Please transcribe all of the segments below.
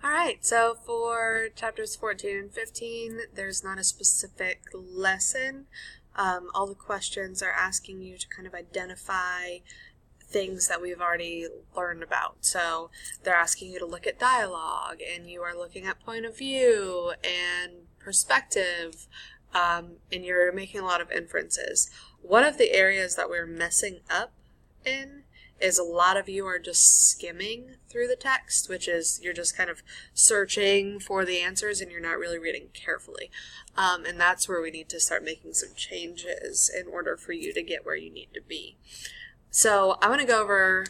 Alright, so for chapters 14 and 15, there's not a specific lesson. All the questions are asking you to kind of identify things that we've already learned about. So they're asking you to look at dialogue, and you are looking at point of view and perspective, and you're making a lot of inferences. One of the areas that we're messing up in is a lot of you are just skimming through the text, which is you're just kind of searching for the answers and you're not really reading carefully. And that's where we need to start making some changes in order for you to get where you need to be. So I'm going to go over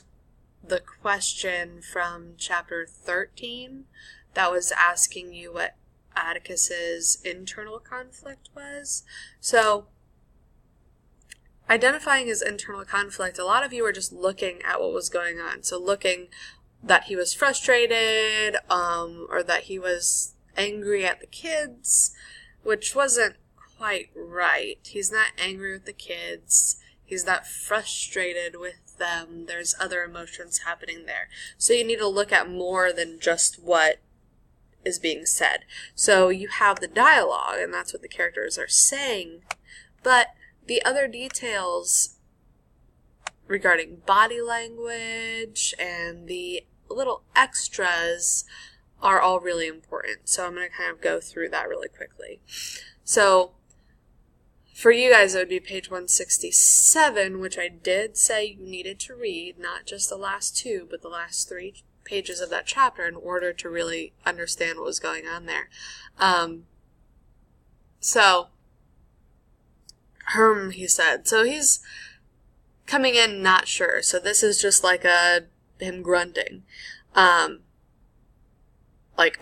the question from chapter 13 that was asking you what Atticus's internal conflict was. So identifying his internal conflict, a lot of you were just looking at what was going on. So looking that he was frustrated, or that he was angry at the kids, which wasn't quite right. He's not angry with the kids. He's not frustrated with them. There's other emotions happening there. So you need to look at more than just what is being said. So you have the dialogue, and that's what the characters are saying, but the other details regarding body language and the little extras are all really important. So I'm going to kind of go through that really quickly. So for you guys, it would be page 167, which I did say you needed to read, not just the last two, but the last 3 pages of that chapter in order to really understand what was going on there. He said. So he's coming in not sure. So this is just like him grunting. Like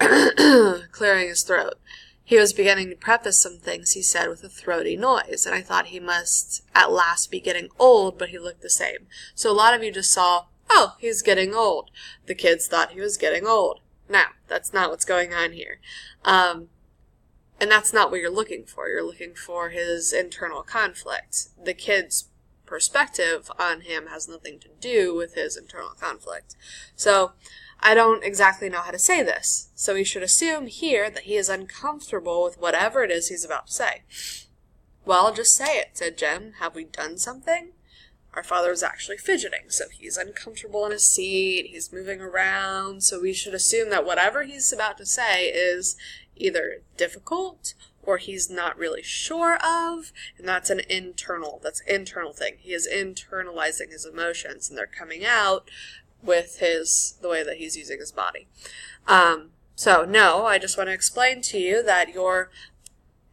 clearing his throat. He was beginning to preface some things he said with a throaty noise, and I thought he must at last be getting old, but he looked the same. So a lot of you just saw, oh, he's getting old. The kids thought he was getting old. Now, that's not what's going on here. And that's not what you're looking for. You're looking for his internal conflict. The kid's perspective on him has nothing to do with his internal conflict. So I don't exactly know how to say this. So we should assume here that he is uncomfortable with whatever it is he's about to say. Well, just say it, said Jem. Have we done something? Our father was actually fidgeting, so he's uncomfortable in his seat, he's moving around, so we should assume that whatever he's about to say is either difficult or he's not really sure of, and that's an internal thing. He is internalizing his emotions, and they're coming out with the way that he's using his body. So no, I just want to explain to you that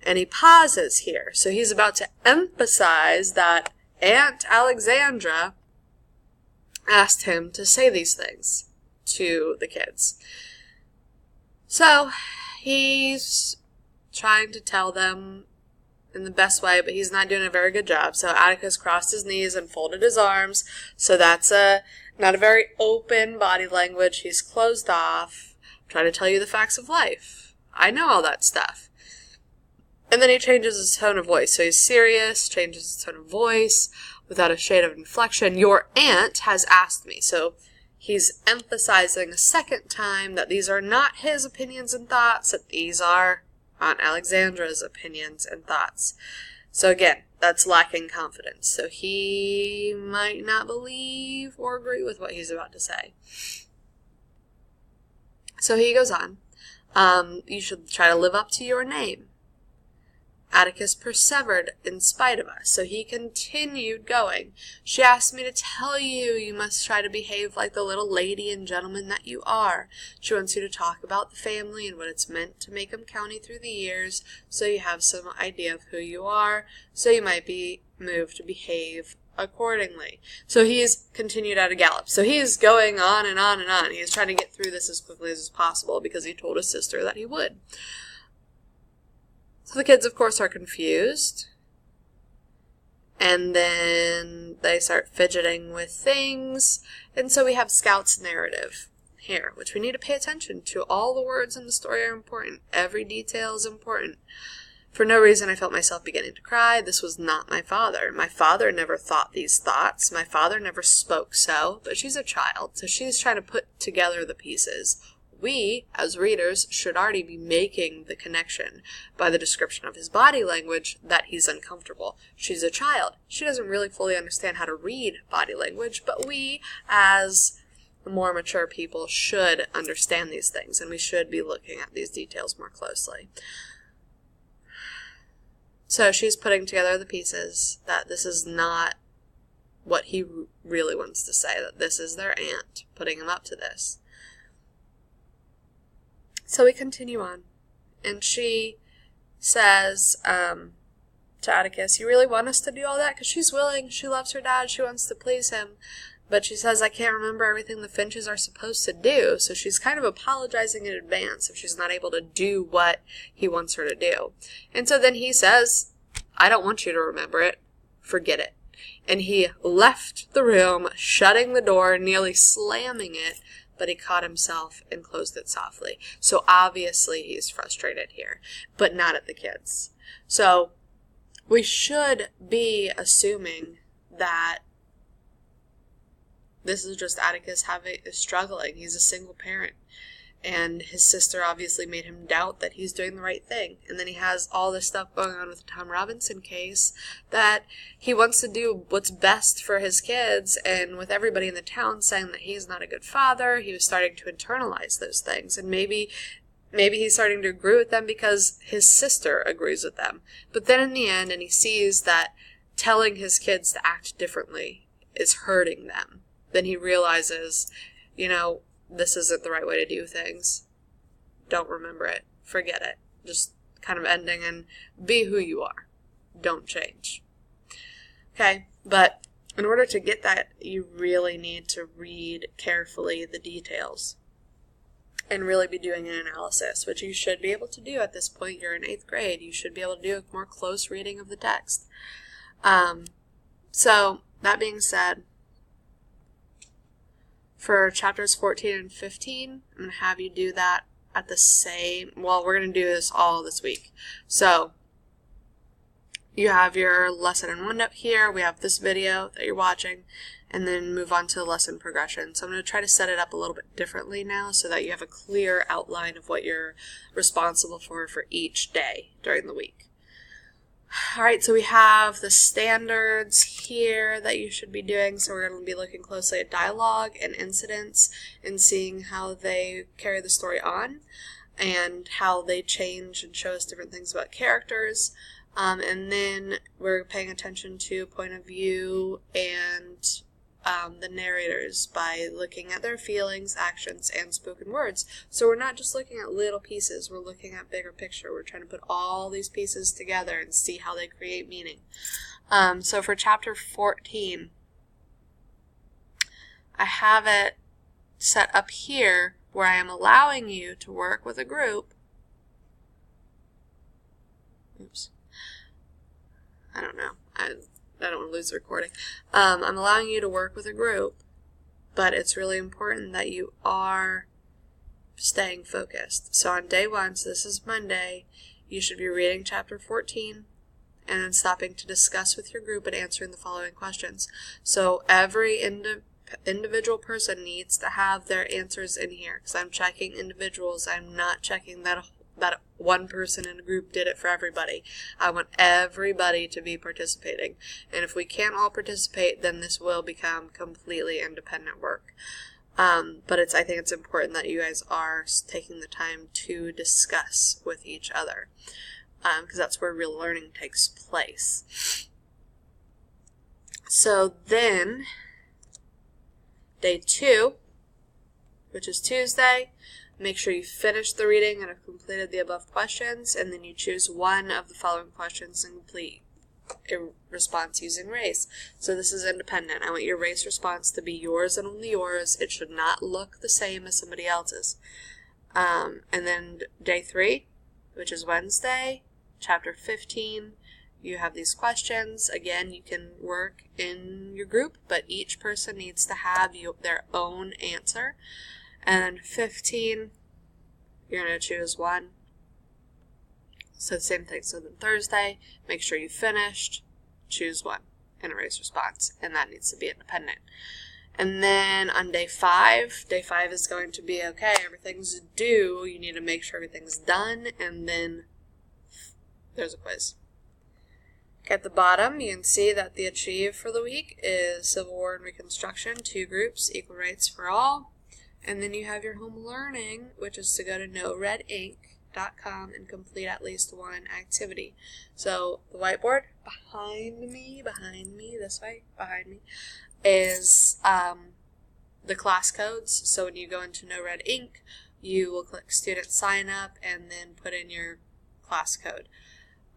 and he pauses here, so he's about to emphasize that Aunt Alexandra asked him to say these things to the kids. So he's trying to tell them in the best way, but he's not doing a very good job. So Atticus crossed his knees and folded his arms. So that's not a very open body language. He's closed off. I'm trying to tell you the facts of life. I know all that stuff. And then he changes his tone of voice. So he's serious, changes his tone of voice without a shade of inflection. Your aunt has asked me. So he's emphasizing a second time that these are not his opinions and thoughts, that these are Aunt Alexandra's opinions and thoughts. So again, that's lacking confidence. So he might not believe or agree with what he's about to say. So he goes on. You should try to live up to your name. Atticus persevered in spite of us, so he continued going. She asked me to tell you, you must try to behave like the little lady and gentleman that you are. She wants you to talk about the family and what it's meant to make 'em county through the years, so you have some idea of who you are, so you might be moved to behave accordingly. So he's continued at a gallop. So he's going on and on and on. He's trying to get through this as quickly as possible because he told his sister that he would. So the kids, of course, are confused. And then they start fidgeting with things. And so we have Scout's narrative here, which we need to pay attention to. All the words in the story are important. Every detail is important. For no reason, I felt myself beginning to cry. This was not my father. My father never thought these thoughts. My father never spoke so. But she's a child, so she's trying to put together the pieces. we, as readers, should already be making the connection by the description of his body language that he's uncomfortable. She's a child. She doesn't really fully understand how to read body language, but we, as more mature people, should understand these things, and we should be looking at these details more closely. So she's putting together the pieces that this is not what he really wants to say, that this is their aunt putting him up to this. So we continue on, and she says to Atticus, you really want us to do all that? Because she's willing, she loves her dad, she wants to please him, but she says, I can't remember everything the Finches are supposed to do, so she's kind of apologizing in advance if she's not able to do what he wants her to do. And so then he says, I don't want you to remember it, forget it. And he left the room, shutting the door, nearly slamming it, but he caught himself and closed it softly. So obviously he's frustrated here, but not at the kids. So we should be assuming that this is just Atticus struggling. He's a single parent, and his sister obviously made him doubt that he's doing the right thing. And then he has all this stuff going on with the Tom Robinson case, that he wants to do what's best for his kids, and with everybody in the town saying that he's not a good father, he was starting to internalize those things. And maybe he's starting to agree with them because his sister agrees with them. But then in the end, and he sees that telling his kids to act differently is hurting them, then he realizes, this isn't the right way to do things. Don't remember it. Forget it. Just kind of ending and be who you are. Don't change. Okay, but in order to get that, you really need to read carefully the details and really be doing an analysis, which you should be able to do at this point. You're in 8th grade. You should be able to do a more close reading of the text. So, that being said, for chapters 14 and 15, I'm going to have you do that at the same, we're going to do this all this week. So, you have your lesson in OneNote here, we have this video that you're watching, and then move on to the lesson progression. So I'm going to try to set it up a little bit differently now so that you have a clear outline of what you're responsible for each day during the week. Alright, so we have the standards here that you should be doing. So we're going to be looking closely at dialogue and incidents and seeing how they carry the story on and how they change and show us different things about characters. And then we're paying attention to point of view and the narrators by looking at their feelings, actions, and spoken words. So we're not just looking at little pieces, we're looking at bigger picture. We're trying to put all these pieces together and see how they create meaning. So for chapter 14, I have it set up here where I am allowing you to work with a group. Oops. I don't know. I don't want to lose the recording. I'm allowing you to work with a group, but it's really important that you are staying focused. So on day 1, so this is Monday, you should be reading chapter 14 and then stopping to discuss with your group and answering the following questions. So every individual person needs to have their answers in here, because I'm checking individuals. I'm not checking that one person in a group did it for everybody. I want everybody to be participating. And if we can't all participate, then this will become completely independent work. But I think it's important that you guys are taking the time to discuss with each other, because that's where real learning takes place. So then, day 2, which is Tuesday, make sure you finish the reading and have completed the above questions, and then you choose one of the following questions and complete a response using race. So this is independent. I want your race response to be yours and only yours. It should not look the same as somebody else's. And then day 3, which is Wednesday, chapter 15, you have these questions. Again, you can work in your group, but each person needs to have their own answer. And 15, you're going to choose one. So the same thing. So then Thursday, make sure you finished, choose one, and a race response. And that needs to be independent. And then on day 5 is going to be, okay, everything's due, you need to make sure everything's done, and then there's a quiz. At the bottom, you can see that the achieve for the week is Civil War and Reconstruction, 2 groups, equal rights for all. And then you have your home learning, which is to go to noredink.com and complete at least one activity. So the whiteboard behind me, this way, behind me, is the class codes. So when you go into No Red Ink, you will click Student Sign Up and then put in your class code.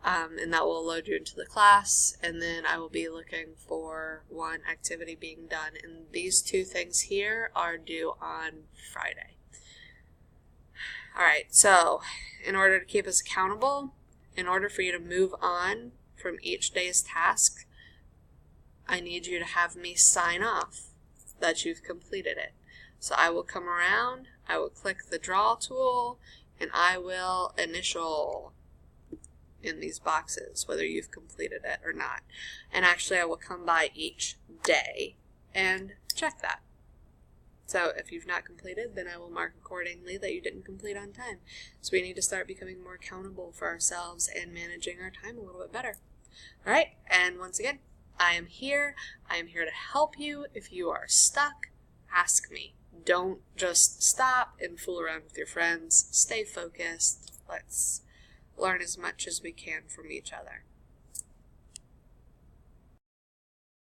And that will load you into the class, and then I will be looking for one activity being done. And these 2 things here are due on Friday. Alright, so in order to keep us accountable, in order for you to move on from each day's task, I need you to have me sign off that you've completed it. So I will come around, I will click the draw tool, and I will initial in these boxes, whether you've completed it or not. And actually I will come by each day and check that. So if you've not completed, then I will mark accordingly that you didn't complete on time. So we need to start becoming more accountable for ourselves and managing our time a little bit better. Alright, and once again, I am here. I am here to help you. If you are stuck, ask me. Don't just stop and fool around with your friends. Stay focused. Let's learn as much as we can from each other.